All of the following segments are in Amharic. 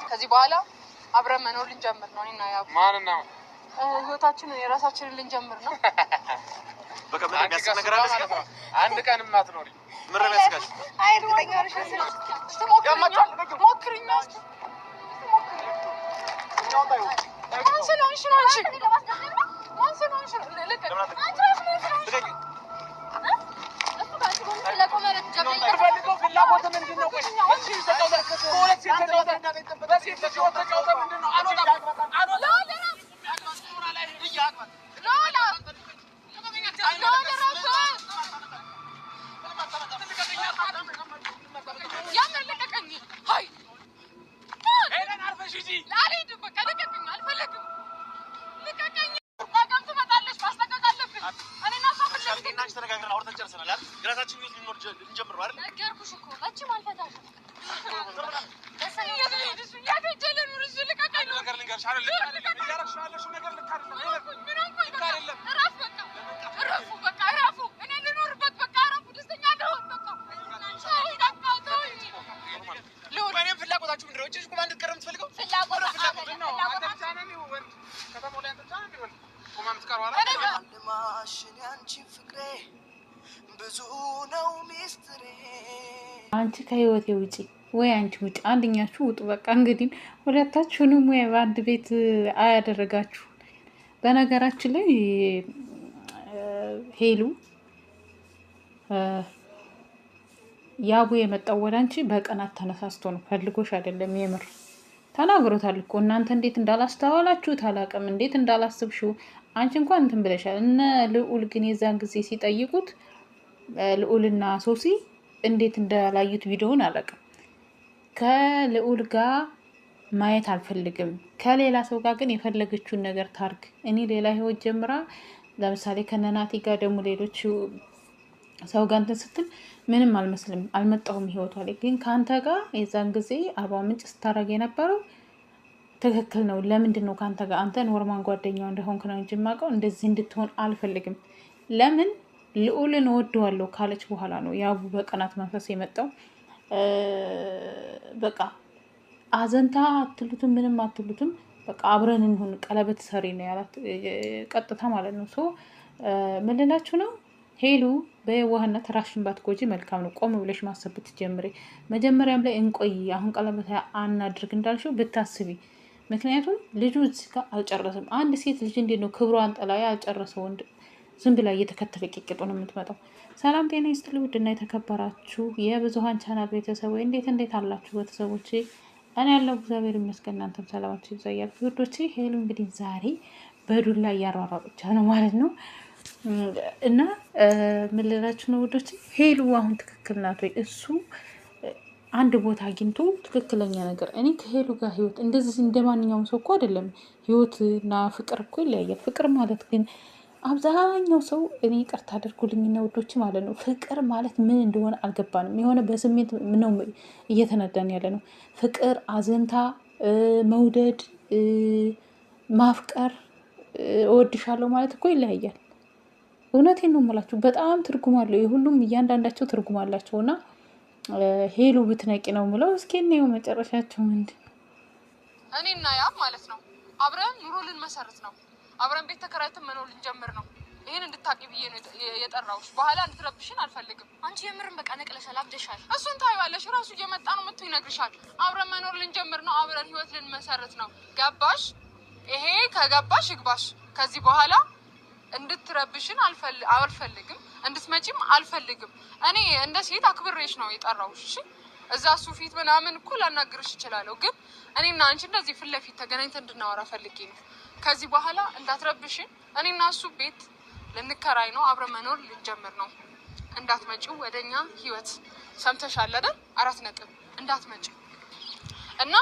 ከዚህ በኋላ አብረን መኖር ልንጀምር ነው። እኔና ያው ማንና ህይወታችንን የራሳችንን ልንጀምር ነው። በቃ ምን የሚያስብ ነገር አለ? አንድ ቀን ማትኖሪ ምን ረመስጋሽ? አይ ዱኛሽ ሞክሪኝ ነው አንቺ ከህይወቴ ውጪ ወይ አንቺ ውጪ፣ አንደኛችሁ ውጡ። በቃ እንግዲህ ሁለታችሁንም ወይ በአንድ ቤት አያደረጋችሁ። በነገራችን ላይ ሄሉ ያቡ የመጣው ወደ አንቺ በቀናት ተነሳስቶ ነው፣ ፈልጎሽ አይደለም። የምር ተናግሮታል እኮ እናንተ እንዴት እንዳላስተዋላችሁት አላውቅም፣ እንዴት እንዳላስብሽው። አንቺ እንኳን እንትን ብለሻል። እነ ልዑል ግን የዛን ጊዜ ሲጠይቁት ልዑልና ሶሲ እንዴት እንዳላዩት ቪዲዮውን አላውቅም። ከልዑል ጋር ማየት አልፈልግም፣ ከሌላ ሰው ጋር ግን የፈለገችውን ነገር ታርግ። እኔ ሌላ ህይወት ጀምራ ለምሳሌ ከነናቲ ጋር ደግሞ ሌሎች ሰው ጋር እንትን ስትል ምንም አልመስልም፣ አልመጣሁም ህይወቷ ላይ። ግን ከአንተ ጋር የዛን ጊዜ አርባ ምንጭ ስታረግ የነበረው ትክክል ነው። ለምንድን ነው ከአንተ ጋር አንተ ኖርማን ጓደኛው እንደሆንክ ነው እንጂ የማውቀው እንደዚህ እንድትሆን አልፈልግም። ለምን ልዑልን እወደዋለሁ ካለች በኋላ ነው ያቡ በቀናት መንፈስ የመጣው። በቃ አዘንታ አትሉትም፣ ምንም አትሉትም፣ በቃ አብረን እንሁን ቀለበት ሰሪ ነው ያላት ቀጥታ ማለት ነው። ሶ ምን ልላችሁ ነው፣ ሄሉ በየዋህነት ራሽን ባትጎጂ መልካም ነው። ቆም ብለሽ ማሰብ ብትጀምሪ፣ መጀመሪያም ላይ እንቆይ አሁን ቀለበት አናድርግ እንዳልሽው ብታስቢ። ምክንያቱም ልጁ እዚህ ጋር አልጨረስም። አንድ ሴት ልጅ እንዴት ነው ክብሯን ጥላ ያልጨረሰው ወንድ ዝም ብላ እየተከተለ ቂቂጡ ነው የምትመጣው። ሰላም ጤና ይስጥልኝ ውድና የተከበራችሁ የብዙሀን ቻናል ቤተሰቦች እንዴት አላችሁ ቤተሰቦቼ? እኔ ያለው እግዚአብሔር ይመስገን፣ እናንተም ሰላማችሁ ይብዛ እያልኩ ውዶቼ፣ ሄሉ እንግዲህ ዛሬ በዱላ እያሯሯጠች ነው ማለት ነው። እና ምን ልላችሁ ነው ውዶቼ፣ ሄሉ አሁን ትክክል ናት ወይ? እሱ አንድ ቦታ አግኝቶ ትክክለኛ ነገር። እኔ ከሄሉ ጋር ህይወት እንደዚህ እንደ ማንኛውም ሰው እኮ አይደለም። ህይወትና ፍቅር እኮ ይለያያል። ፍቅር ማለት ግን አብዛኛው ሰው እኔ ይቅርታ አድርጉልኝና ውዶች ማለት ነው፣ ፍቅር ማለት ምን እንደሆነ አልገባንም። የሆነ በስሜት ነው እየተነዳን ያለ ነው። ፍቅር፣ አዘንታ፣ መውደድ፣ ማፍቀር፣ እወድሻለሁ ማለት እኮ ይለያያል። እውነቴን ነው የምላችሁ፣ በጣም ትርጉም አለው። የሁሉም እያንዳንዳቸው ትርጉም አላቸው። እና ሄሉ ብትነቂ ነው የምለው። እስኪ እናየው መጨረሻቸው ምንድን። እኔና ያ ማለት ነው አብረን ኑሮ ልንመሰርት ነው። አብረን ቤት ተከራይተን መኖር ልንጀምር ነው። ይሄን እንድታቂ ብዬ ነው የጠራሁሽ። በኋላ እንድትረብሽን አልፈልግም። አንቺ የምርን በቃ ነቅለሻል፣ አብደሻል። እሱን ታይዋለሽ፣ ራሱ እየመጣ ነው መጥቶ ይነግርሻል። አብረን መኖር ልንጀምር ነው። አብረን ህይወት ልንመሰርት ነው። ገባሽ? ይሄ ከገባሽ ይግባሽ። ከዚህ በኋላ እንድትረብሽን አልፈልግም፣ እንድትመጪም አልፈልግም። እኔ እንደ ሴት አክብሬሽ ነው የጠራሁሽ። እሺ፣ እዛ እሱ ፊት ምናምን እኮ ላናግርሽ እችላለሁ፣ ግን እኔና አንቺ እንደዚህ ፊት ለፊት ተገናኝተን እንድናወራ ፈልጌ ነው። ከዚህ በኋላ እንዳትረብሽን። እኔና እሱ ቤት ልንከራይ ነው፣ አብረን መኖር ልንጀምር ነው። እንዳትመጪው ወደኛ ህይወት። ሰምተሻል አይደል? 4 ነጥብ። እንዳትመጪው እና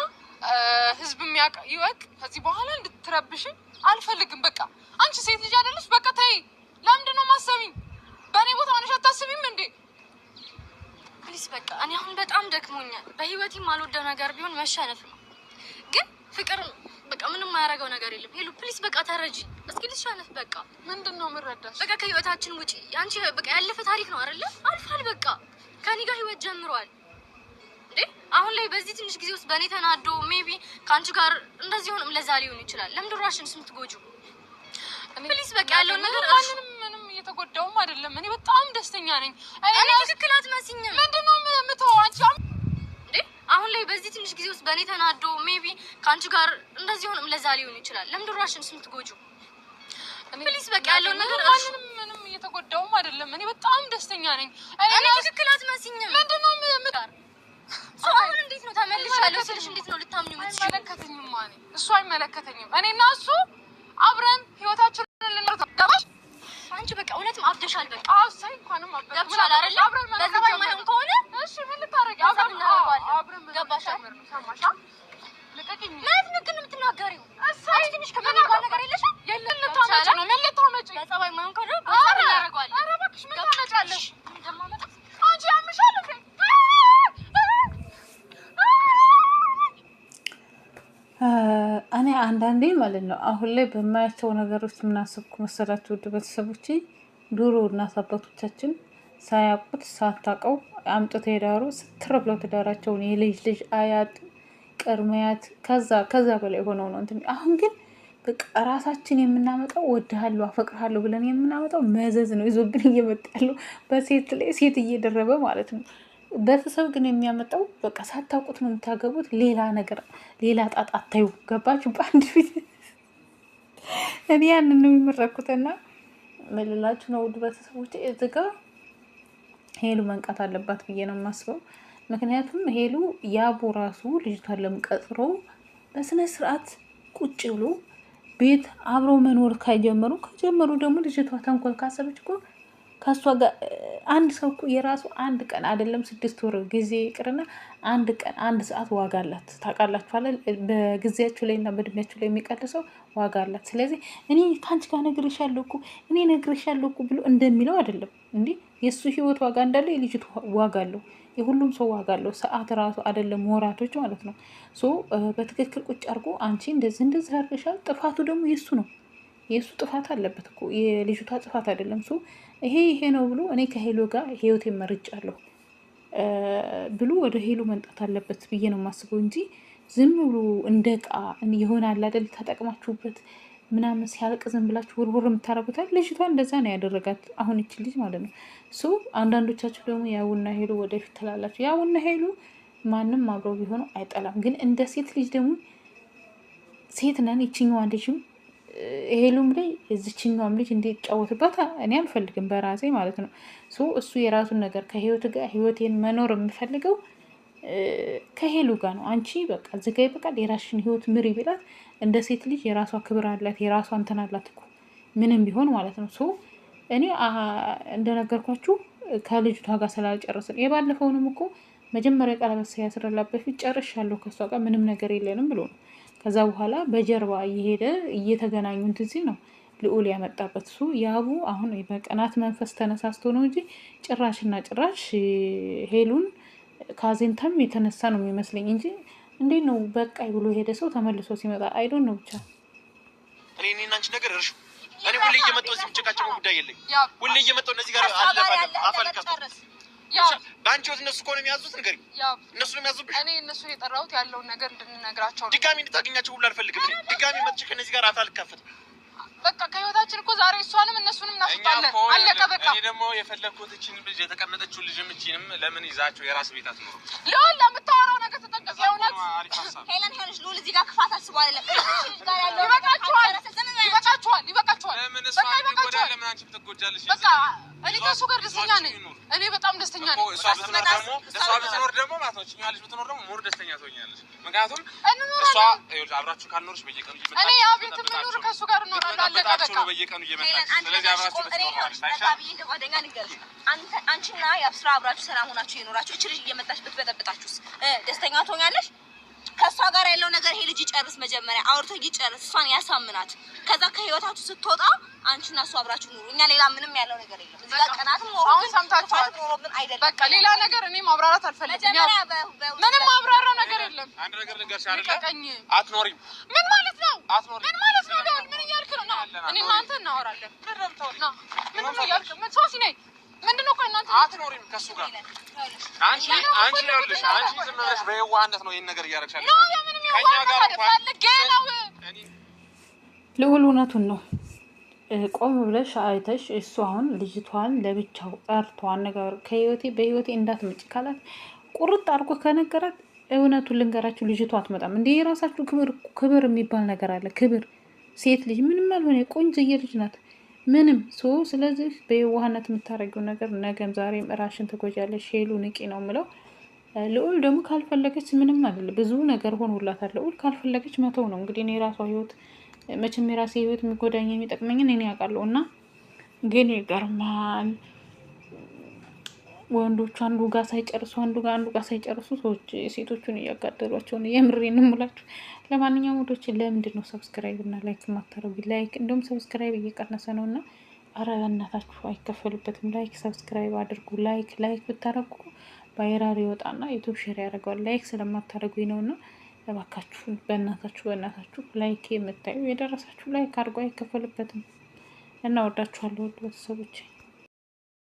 ህዝብ ይወቅ። ከዚህ በኋላ እንድትረብሽን አልፈልግም። በቃ አንቺ ሴት ልጅ አይደለሽ? በቃ ተይ። ለምንድን ነው ማሰሚኝ? በእኔ ቦታ ሆነሽ አታስቢም እንዴ? ፕሊስ በቃ እኔ አሁን በጣም ደክሞኛል። በህይወቴ የማልወደው ነገር ቢሆን መሸነፍ ነው። ግን ፍቅር በቃ ምንም የማያደርገው ነገር የለም። ሄሉ ፕሊስ በቃ ተረጂ። እስኪ ልሻለፍ። በቃ ምንድን ነው የምረዳሽ? በቃ ከህይወታችን ውጪ። አንቺ በቃ ያለፈ ታሪክ ነው አይደለ? አልፏል። በቃ ከኔ ጋር ህይወት ጀምሯል እንዴ? አሁን ላይ በዚህ ትንሽ ጊዜ ውስጥ በእኔ ተናዶ ሜቢ ከአንቺ ጋር እንደዚህ ሆንም ለዛ ሊሆን ይችላል። ለምንድን ነው ራስሽን የምትጎጂው? ፕሊዝ በቃ ያለውን ነገር ምንም እየተጎዳውም አይደለም። እኔ በጣም ደስተኛ ነኝ። እኔ ትክክል አትመስኝም። ምንድነው የምትወው አንቺ? እንዴ አሁን ላይ በዚህ ትንሽ ጊዜ ውስጥ በእኔ ተናዶ ሜቢ ከአንቺ ጋር እንደዚህ ሆንም ለዛ ሊሆን ይችላል። ለምንድን ነው ራስሽን የምትጎጂው? ፕሊዝ በቃ ያለውን ነገር ምንም እየተጎዳውም አይደለም። እኔ በጣም ደስተኛ ነኝ። እኔ ትክክል አትመስኝም። ምንድነው የምትጋር አሁን እንዴት ነው ተመልሻለሁ ስልሽ እንዴት ነው ልታምኚ የምትችይው? አይመለከተኝም ማለት እሱ አይመለከተኝም። እኔና እሱ አብረን ህይወታችንን ልንኖር ገባሽ? አንቺ በቃ እውነትም አብደሻል። በቃ አውሳይ እንኳንም ገብቶሻል አይደል? በዛ ማይሆን ከሆነ እሺ ምን ልታረጊ? አብረን ገባሽ? ሰማሽ? ልቀቂኝ። ማለት ንግግር ነው የምትናገሪው? አንቺ ትንሽ ከመናገር ነገር የለሽም? የለም ልታመጪ ነው። ምን ልታመጪ? በጸባይ ማይሆን ከሆነ በጸባይ እናደርገዋለን። ኧረ እባክሽ ምን ታመጫለሽ? እንደማመጣ አንቺ ያምሻል እንዴ? እኔ አንዳንዴ ማለት ነው አሁን ላይ በማያቸው ነገሮች ምናስብኩ መሰላችሁ ውድ ቤተሰቦቼ፣ ድሮ እናት አባቶቻችን ሳያውቁት ሳታውቀው አምጥተው የዳሩ ስትር ብለው ትዳራቸውን የልጅ ልጅ አያት ቅድሚያት ከዛ በላይ ሆነው ነው እንትን። አሁን ግን በቃ ራሳችን የምናመጣው ወድሃለሁ አፈቅርሃለሁ ብለን የምናመጣው መዘዝ ነው ይዞብን እየመጣ ያለው በሴት ላይ ሴት እየደረበ ማለት ነው። ቤተሰብ ግን የሚያመጣው በቃ ሳታውቁት ነው የምታገቡት። ሌላ ነገር ሌላ ጣጣ አታዩ። ገባችሁ? በአንድ ፊት እኔ ያንን ነው የሚመረኩትና መልላችሁ ነው ውድ ቤተሰቦች። እዚህ ጋ ሄሉ መንቃት አለባት ብዬ ነው የማስበው። ምክንያቱም ሄሉ ያቡ ራሱ ልጅቷን ለምቀጥሮ በስነ ስርዓት ቁጭ ብሎ ቤት አብረው መኖር ከጀመሩ ደግሞ ልጅቷ ተንኮል ካሰበች እኮ ከሷ ጋር አንድ ሰው እኮ የራሱ አንድ ቀን አይደለም 6 ወር ጊዜ ይቅርና አንድ ቀን 1 ሰዓት ዋጋ አላት። ታውቃላችሁ አይደል? በጊዜያችሁ ላይ እና በእድሜያችሁ ላይ የሚቀድሰው ዋጋ አላት። ስለዚህ እኔ ካንቺ ጋር ነግሬሻለሁ እኮ ብሎ እንደሚለው አይደለም እንዴ። የሱ ህይወት ዋጋ እንዳለ የልጅቱ ዋጋ አለው። የሁሉም ሰው ዋጋ አለው። ሰዓት ራሱ አይደለም ወራቶች ማለት ነው። ሶ በትክክል ቁጭ አድርጎ አንቺ እንደዚህ አድርገሻል። ጥፋቱ ደግሞ የሱ ነው። የሱ ጥፋት አለበት እኮ የልጅቷ ጥፋት አይደለም። ሶ ይሄ ነው ብሎ እኔ ከሄሎ ጋር ህይወቴ መርጫለሁ ብሎ ወደ ሄሎ መንጣት አለበት ብዬ ነው የማስበው እንጂ ዝም ብሎ እንደ ዕቃ ይሆናል አይደል? ተጠቅማችሁበት ምናምን ሲያልቅ ዝም ብላችሁ ውርውር የምታረጉታል። ልጅቷ እንደዛ ነው ያደረጋት አሁን ይችል ልጅ ማለት ነው። ሶ አንዳንዶቻችሁ ደግሞ ያውና ሄሎ ወደፊት ትላላችሁ። ያውና ሄሎ ማንም አብረው ቢሆኑ አይጠላም። ግን እንደ ሴት ልጅ ደግሞ ሴት ነን። ይችኛዋን ልጅም ሄሉም ላይ እዚችኛዋም ልጅ እንዲጫወትባት እኔ አልፈልግም በራሴ ማለት ነው። ሶ እሱ የራሱን ነገር ከህይወት ጋር ህይወቴን መኖር የምፈልገው ከሄሉ ጋር ነው። አንቺ በቃ ዝጋ ይበቃል፣ የራስሽን ህይወት ምሪ ቢላት እንደ ሴት ልጅ የራሷ ክብር አላት፣ የራሷ እንትን አላት እኮ ምንም ቢሆን ማለት ነው። ሶ እኔ እንደነገርኳችሁ ከልጅቷ ጋር ስላልጨረስን የባለፈውንም እኮ መጀመሪያ ቀለበት ሲያስረላት በፊት ጨርሻለሁ ከሷ ጋር ምንም ነገር የለንም ብሎ ነው። ከዛ በኋላ በጀርባ እየሄደ እየተገናኙ እንትን ሲል ነው ልዑል ያመጣበት። እሱ ያቡ አሁን በቀናት መንፈስ ተነሳስቶ ነው እንጂ ጭራሽና ጭራሽ ሄሉን ካዜንታም የተነሳ ነው የሚመስለኝ እንጂ እንዴት ነው በቃይ ብሎ ሄደ ሰው ተመልሶ ሲመጣ አይዶን ነው ብቻ እኔ አንቺ ነገር እርሹ እኔ ሁሌ እየመጣሁ እዚህ ብቻቃቸው ጉዳይ የለኝ። ሁሌ እየመጣሁ እነዚህ ጋር አፈልከፍ በአንቺ ወት እነሱ ከሆነ የሚያዙት ንገሪኝ። እነሱ ነው የሚያዙብሽ። እኔ እነሱ የጠራሁት ያለውን ነገር እንድንነግራቸው ነው። ድጋሚ እንድታገኛቸው ሁሉ አልፈልግም። ድጋሚ መጥቼ ከእነዚህ ጋር አልካፈትም። በቃ ከህይወታችን እኮ ዛሬ እሷንም እነሱንም እናስጣለን። አለቀ በቃ። እኔ ደግሞ የፈለግኩት እቺን ልጅ የተቀመጠችው ልጅም እቺንም ለምን ይዛቸው የራስ ቤት አትኖርም? ለወላ የምታወራው ነገር ተጠንቀቅ። የእውነት ሄለን ሄለሽ ሉል እዚህ ጋር ክፋት አስቦ አይደለም። ይበቃችኋል። ለምን እሷ ቢጎዳ ለምን አንቺ ትጎጃለሽ? በቃ እኔ ከእሱ ጋር ደስተኛ ነኝ። እኔ በጣም ደስተኛ ነኝ። እሷ ብትኖር ደግሞ ማለት ነው እኛ ልጅ ብትኖር ደግሞ ሞር ደስተኛ ትሆኛለሽ። ምክንያቱም እሷ አብራችሁ ካልኖርሽ በየቀኑ እየመጣች እኔ ያ ቤት የምኖር ከእሱ ጋር እኖራለሁ። አለቀ በቃ። በየቀኑ እየመጣች ስለዚህ አብራችሁ አንቺና የአብስራ አብራችሁ ሰላም ሆናችሁ የኖራችሁ እቺ ልጅ እየመጣች ብትበጠብጣችሁስ ደስተኛ ትሆኛለሽ? ከሷ ጋር ያለው ነገር ይሄ ልጅ ይጨርስ፣ መጀመሪያ አውርቶ ይጨርስ፣ እሷን ያሳምናት። ከዛ ከህይወታችሁ ስትወጣ አንቺና እሷ አብራችሁ ኑሩ። እኛ ሌላ ምንም ያለው ነገር የለም። እዚህ ጋር ቀናትም ኖሮ አሁን ሰምታችኋል። በቃ ሌላ ነገር እኔ ማብራራት አልፈልግም። ምንም ማብራራ ነገር የለም። አንድ ነገር ልንገርሽ አይደል? አትኖሪም። ምን ማለት ነው? ምን ማለት ነው? ምን እያልክ ነው? እኔ እናንተ እናወራለን። ምን ነው እያልክ? ምን ሶሲ ነኝ ምንድነው? ቆይ እናንተ አትኖሪም ከሱ ጋር አንቺ ይኸውልሽ፣ አንቺ ዝም ብለሽ በየዋህነት ነው ይሄን ነገር እያደረግሻለሽ። ከኛ ጋር እንኳን ልዑል እውነቱን ነው። ቆም ብለሽ አይተሽ እሱ አሁን ልጅቷን ለብቻው ጠርቶ አነጋገር በህይወቴ እንዳትመጪ ካላት ቁርጥ አድርጎ ከነገራት እውነቱን ልንገራችሁ ልጅቷ አትመጣም። እንደ የራሳችሁ ክብር የሚባል ነገር አለ። ክብር ሴት ልጅ ምንም አልሆነ ቆንጆዬ ልጅ ናት። ምንም ስለዚህ በየዋህነት የምታደርጊው ነገር ነገም ዛሬም ራሽን ትጎጃለሽ። ሄሉ ንቂ ነው የምለው። ልዑል ደግሞ ካልፈለገች ምንም አይደለ፣ ብዙ ነገር ሆኖላታል። ልዑል ካልፈለገች መተው ነው እንግዲህ። እኔ የራሷ ህይወት መቼም የራሴ ህይወት የሚጎዳኝ የሚጠቅመኝን እኔ ያውቃለሁ። እና ግን ይገርማል፣ ወንዶቹ አንዱ ጋር ሳይጨርሱ አንዱ ጋር ሳይጨርሱ ሰዎች ሴቶቹን እያጋደሏቸው ነው። የምሬን እምላችሁ። ለማንኛውም ወዶች ለምንድን ነው ሰብስክራይብ እና ላይክ ማታረጉ? ላይክ እንደውም ሰብስክራይብ እየቀነሰ ነው እና ኧረ በእናታችሁ አይከፈልበትም። ላይክ ሰብስክራይብ አድርጉ። ላይክ ብታረጉ ባይራሪ ይወጣና ዩቱብ ሼር ያደርገዋል። ላይክ ስለማታረጉኝ ነው እና እባካችሁ በእናታችሁ ላይክ የምታዩ የደረሳችሁ ላይክ አድርጎ አይከፈልበትም። እና ወዳችኋለሁ ቤተሰቦቼ።